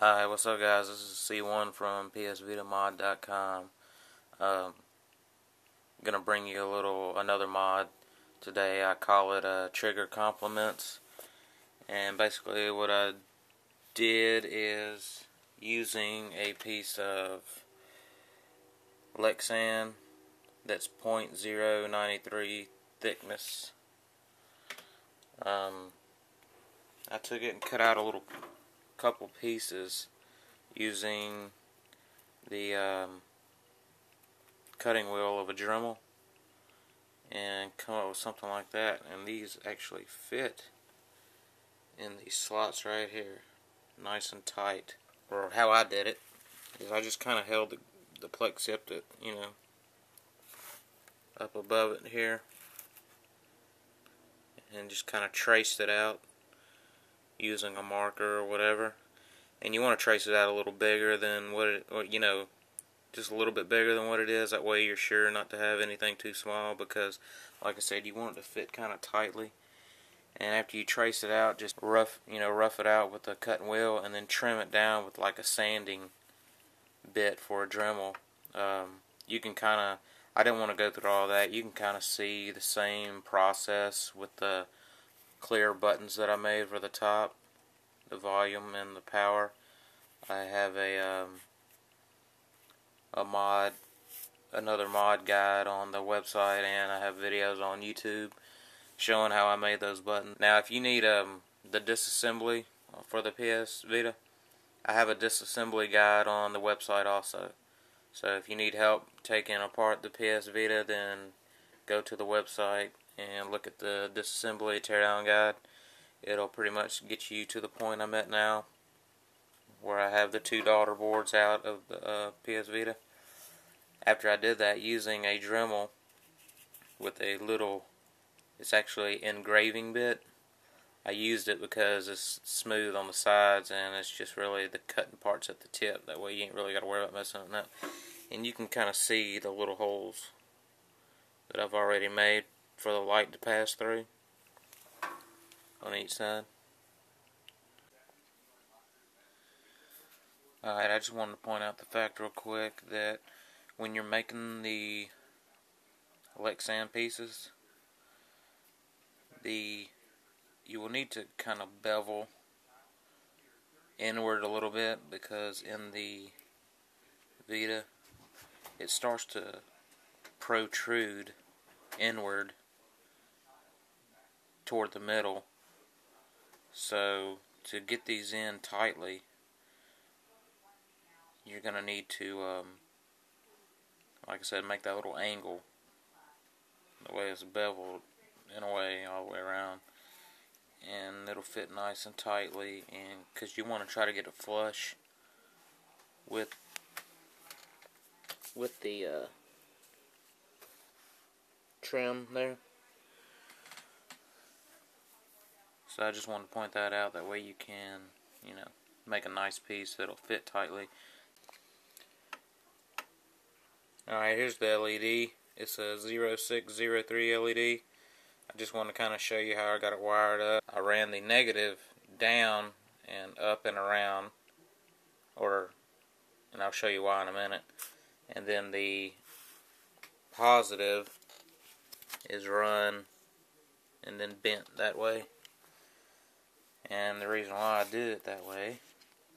Hi, what's up guys? This is C1 from psvitamod.com. Gonna bring you another mod today. I call it Trigger Compliments. And basically what I did is using a piece of Lexan that's .093 thickness. I took it and cut out a couple pieces using the cutting wheel of a Dremel and come up with something like that, and these actually fit in these slots right here nice and tight. Or how I did it is I just kind of held the plex up to, up above it here and just kind of traced it out using a marker or whatever. And you want to trace it out a little bigger than what it, just a little bit bigger than what it is. That way you're sure not to have anything too small, because like I said, you want it to fit kind of tightly. And after you trace it out, just rough it out with a cutting wheel, and then trim it down with like a sanding bit for a Dremel. You can kind of, I didn't want to go through all that. You can kind of see the same process with the clear buttons that I made for the top, the volume and the power. I have another mod guide on the website, and I have videos on YouTube showing how I made those buttons. Now, if you need the disassembly for the PS Vita, I have a disassembly guide on the website also. So if you need help taking apart the PS Vita, then go to the website and look at the disassembly teardown guide. It'll pretty much get you to the point I'm at now, where I have the two daughter boards out of the PS Vita. After I did that using a Dremel with a little, it's actually engraving bit. I used it because it's smooth on the sides, and it's just really the cutting parts at the tip. That way you ain't really got to worry about messing it up. And you can kind of see the little holes that I've already made for the light to pass through on each side. Alright, I just wanted to point out the fact real quick that when you're making the Lexan pieces, you will need to kind of bevel inward a little bit, because in the Vita it starts to protrude inward toward the middle. So to get these in tightly, you're going to need to, like I said, make that little angle the way it's beveled in a way all the way around, and it'll fit nice and tightly. And because you want to try to get it flush with the trim there. So I just wanted to point that out. That way you can, make a nice piece that'll fit tightly. Alright, here's the LED. It's a 0603 LED. I just want to kind of show you how I got it wired up. I ran the negative down and up and around, and I'll show you why in a minute. And then the positive is run and then bent that way. And the reason why I did it that way,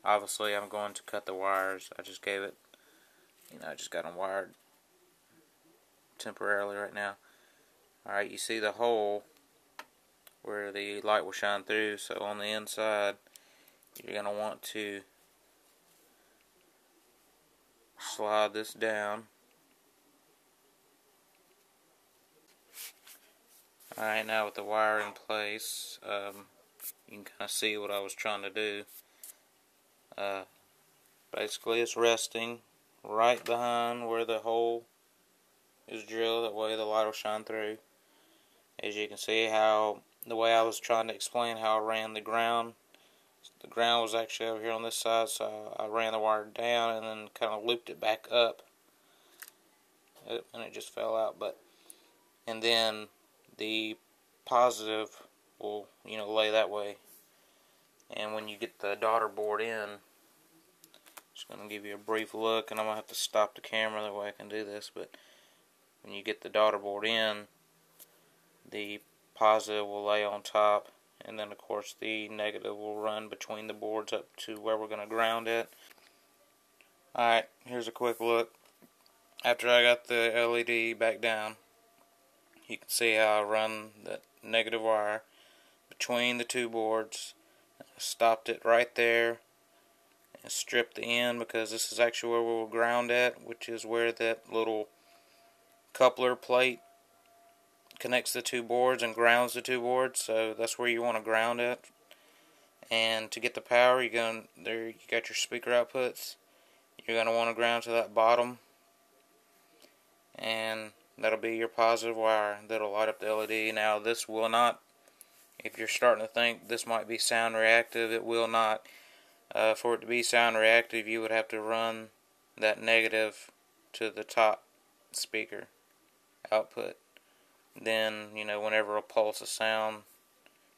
obviously I'm going to cut the wires. I just gave it, I just got them wired temporarily right now. Alright, you see the hole where the light will shine through. So on the inside, you're going to want to slide this down. Alright, now with the wire in place, you can kind of see what I was trying to do. Basically, it's resting right behind where the hole is drilled. That way the light will shine through. As you can see, how the way I was trying to explain how I ran the ground. The ground was actually over here on this side, so I ran the wire down and then kind of looped it back up, and it just fell out. And then the positive will, lay that way. And when you get the daughter board in, Just going to give you a brief look, and I'm going to have to stop the camera that way I can do this. But when you get the daughter board in, the positive will lay on top, and then of course the negative will run between the boards up to where we're going to ground it. Alright, here's a quick look. After I got the LED back down, you can see how I run the negative wire between the two boards. I stopped it right there and stripped the end, because this is actually where we'll ground at, which is where that little coupler plate connects the two boards and grounds the two boards. So that's where you want to ground it. And to get the power, you got your speaker outputs. You're going to want to ground to that bottom, and that'll be your positive wire that'll light up the LED. Now this will not, if you're starting to think this might be sound reactive, it will not. For it to be sound reactive, you would have to run that negative to the top speaker output. Then, whenever a pulse of sound,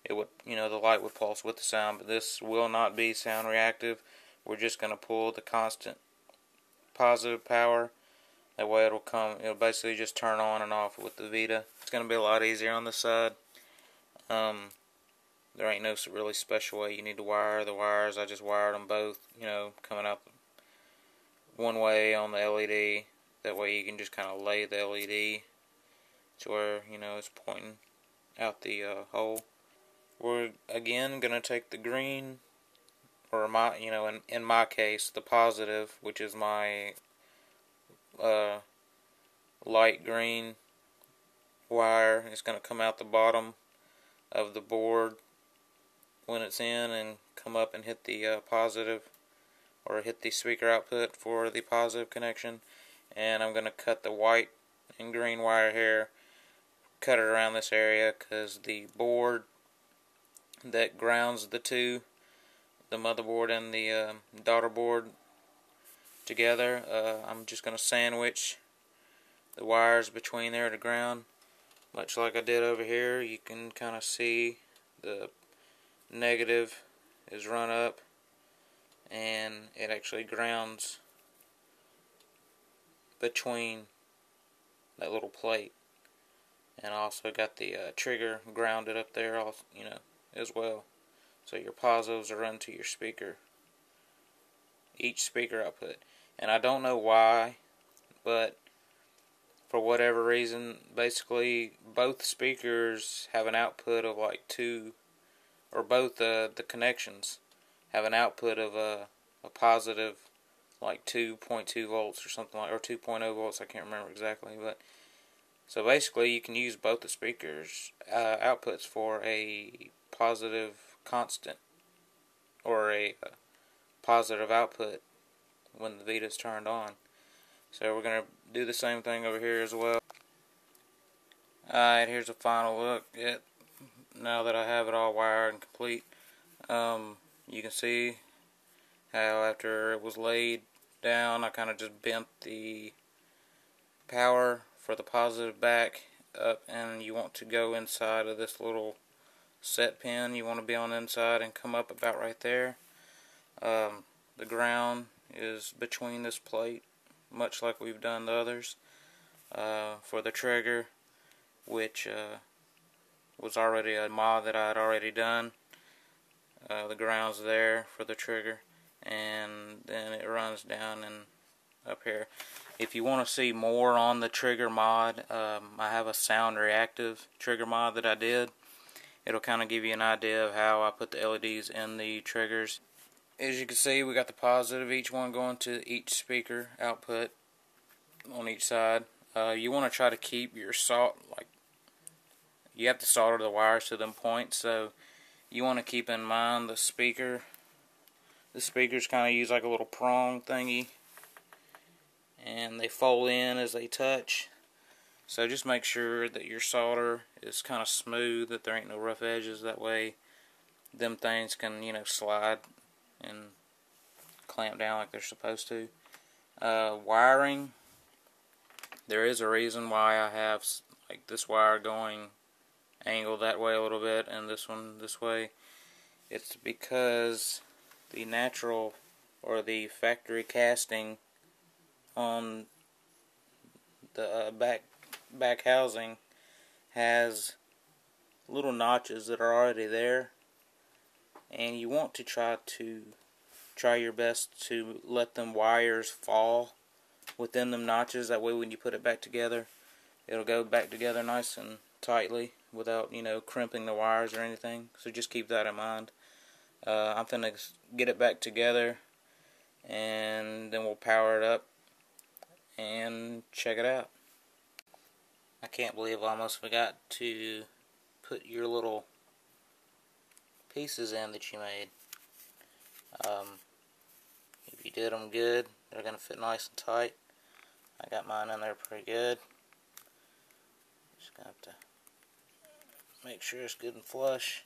it would, the light would pulse with the sound. But this will not be sound reactive. We're just going to pull the constant positive power. That way it'll basically just turn on and off with the Vita. It's going to be a lot easier on this side. There ain't no really special way you need to wire the wires. I just wired them both, coming out one way on the LED. That way you can just kind of lay the LED to where, it's pointing out the hole. We're again going to take the green, or in my case, the positive, which is my light green wire. It's going to come out the bottom of the board when it's in and come up and hit the positive, or hit the speaker output for the positive connection. And I'm going to cut the white and green wire here, cut it around this area, because the board that grounds the two, the motherboard and the daughter board together, I'm just going to sandwich the wires between there to ground, much like I did over here. You can kind of see the negative is run up, and it actually grounds between that little plate. And I also got the trigger grounded up there, as well. So your positives are run to your speaker, each speaker output. And I don't know why, but for whatever reason, basically both speakers have an output of like 2, or both the connections have an output of a positive like 2.2 volts or something like, or 2.0 volts, I can't remember exactly. But so basically you can use both the speakers outputs for a positive constant, or a positive output when the Vita's turned on. So we're going to do the same thing over here as well. Alright, here's a final look at, now that I have it all wired and complete. You can see how after it was laid down, I kind of just bent the power for the positive back up, and you want to go inside of this little set pin. You want to be on the inside and come up about right there. The ground is between this plate, much like we've done the others. For the trigger, which was already a mod that I had already done, the ground's there for the trigger, and then it runs down and up here. If you want to see more on the trigger mod, I have a sound reactive trigger mod that I did. It'll kind of give you an idea of how I put the LEDs in the triggers. As you can see, we got the positive, each one going to each speaker output on each side. You want to try to keep your you have to solder the wires to them points, so you want to keep in mind the speaker. The speakers kind of use like a little prong thingy, and they fold in as they touch. So just make sure that your solder is kind of smooth, that there ain't no rough edges. That way them things can, slide and clamp down like they're supposed to. Wiring, there is a reason why I have like this wire going angled that way a little bit and this one this way. It's because the natural or the factory casting on the back housing has little notches that are already there, and you want to try your best to let them wires fall within them notches. That way when you put it back together, it'll go back together nice and tightly without, you know, crimping the wires or anything. So just keep that in mind. I'm gonna get it back together, and then we'll power it up and check it out. I can't believe I almost forgot to put your little pieces in that you made. If you did them good, they're going to fit nice and tight. I got mine in there pretty good. Just going to have to make sure it's good and flush.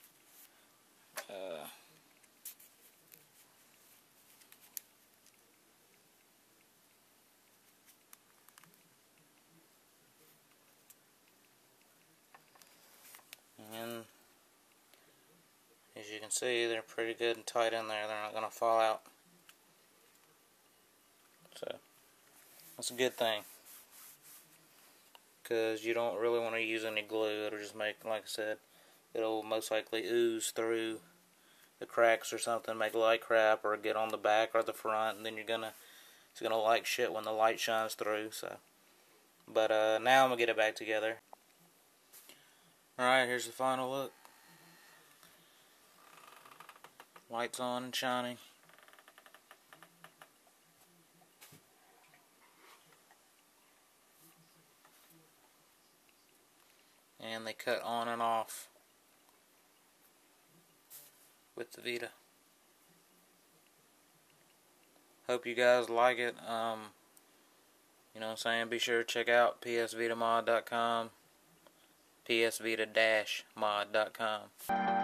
And as you can see, they're pretty good and tight in there. They're not going to fall out. So that's a good thing, because you don't really want to use any glue. It'll just make, like I said, it'll most likely ooze through the cracks or something, make light crap, or get on the back or the front, and then it's gonna like shit when the light shines through. So, but now I'm gonna get it back together. Alright, here's the final look. Lights on and shining. And they cut on and off with the Vita. Hope you guys like it. You know what I'm saying? Be sure to check out psvitamod.com, psvita-mod.com.